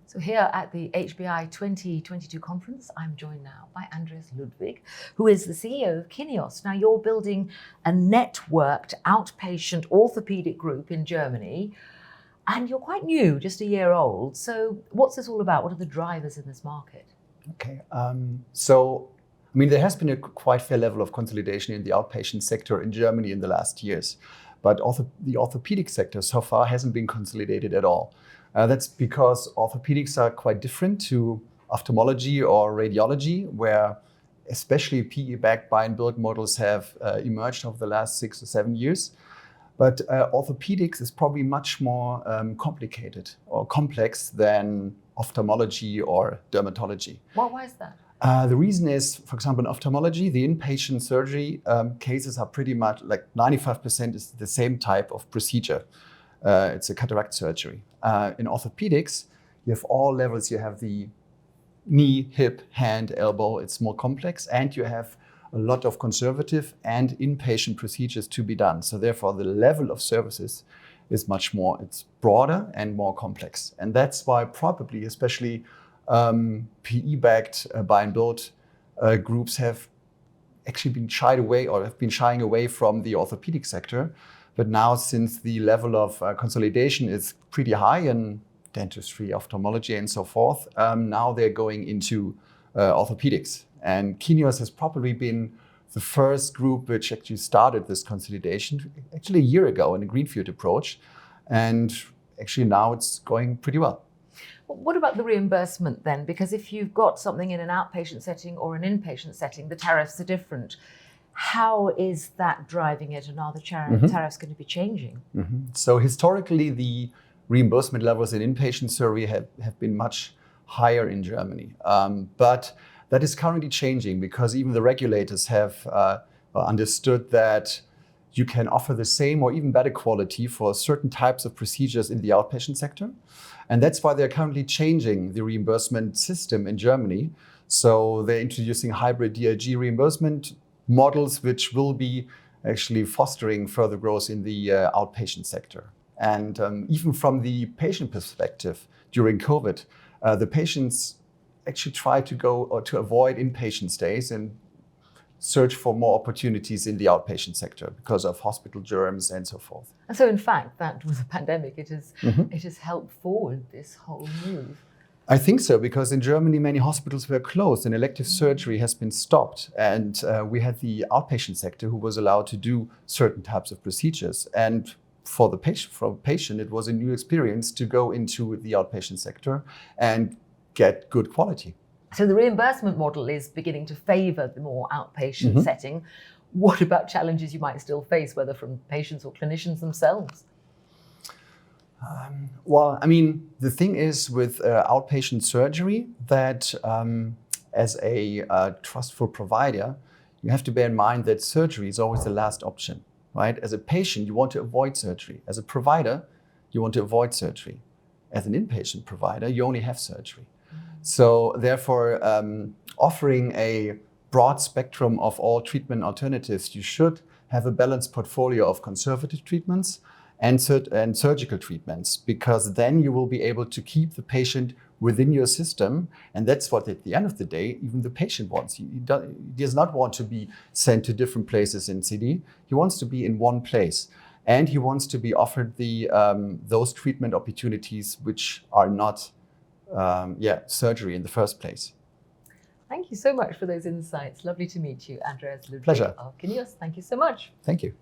So here at the HBI 2022 conference, I'm joined now by Andreas Ludowig, who is the CEO of Kinios. Now you're building a networked outpatient orthopedic group in Germany, and you're quite new, just a year old. So what's this all about? What are the drivers in this market? Okay, there has been a quite fair level of consolidation in the outpatient sector in Germany in the last years, but also the orthopedic sector so far hasn't been consolidated at all. That's because orthopedics are quite different to ophthalmology or radiology, where especially PE-backed buy and build models have emerged over the last 6 or 7 years. But orthopedics is probably much more complicated or complex than ophthalmology or dermatology. Why is that? The reason is, for example, in ophthalmology, the inpatient surgery cases are pretty much like 95% is the same type of procedure. It's a cataract surgery. In orthopedics, you have all levels. You have the knee, hip, hand, elbow. It's more complex. And you have a lot of conservative and inpatient procedures to be done. So therefore, the level of services is much more, it's broader and more complex. And that's why probably, especially PE-backed buy and build groups have actually been shied away or have been shying away from the orthopedic sector. But now, since the level of consolidation is pretty high in dentistry, ophthalmology, and so forth, now they're going into orthopedics. And Kinios has probably been the first group which actually started this consolidation actually a year ago in a greenfield approach. And actually now it's going pretty well. What about the reimbursement then? Because if you've got something in an outpatient setting or an inpatient setting, the tariffs are different. How is that driving it, and are the tariffs going to be changing? So historically, the reimbursement levels in inpatient surgery have been much higher in Germany. But that is currently changing because even the regulators have understood that you can offer the same or even better quality for certain types of procedures in the outpatient sector. And that's why they're currently changing the reimbursement system in Germany. So they're introducing hybrid DRG reimbursement models, which will be actually fostering further growth in the outpatient sector. And even from the patient perspective, during COVID, the patients actually try to go or to avoid inpatient stays and search for more opportunities in the outpatient sector because of hospital germs and so forth. And so in fact, that with the pandemic, it has helped forward this whole move. I think so, because in Germany, many hospitals were closed and elective surgery has been stopped. And we had the outpatient sector who was allowed to do certain types of procedures. And for the patient, it was a new experience to go into the outpatient sector and get good quality. So the reimbursement model is beginning to favor the more outpatient setting. What about challenges you might still face, whether from patients or clinicians themselves? The thing is with outpatient surgery that as a trustful provider, you have to bear in mind that surgery is always the last option, right? As a patient, you want to avoid surgery. As a provider, you want to avoid surgery. As an inpatient provider, you only have surgery. So therefore, offering a broad spectrum of all treatment alternatives, you should have a balanced portfolio of conservative treatments and surgical treatments, because then you will be able to keep the patient within your system. And that's what, at the end of the day, even the patient wants. He does not want to be sent to different places in city. He wants to be in one place. And he wants to be offered those treatment opportunities which are not surgery in the first place. Thank you so much for those insights. Lovely to meet you, Andreas Ludowig Pleasure. of Kinios. Thank you so much. Thank you.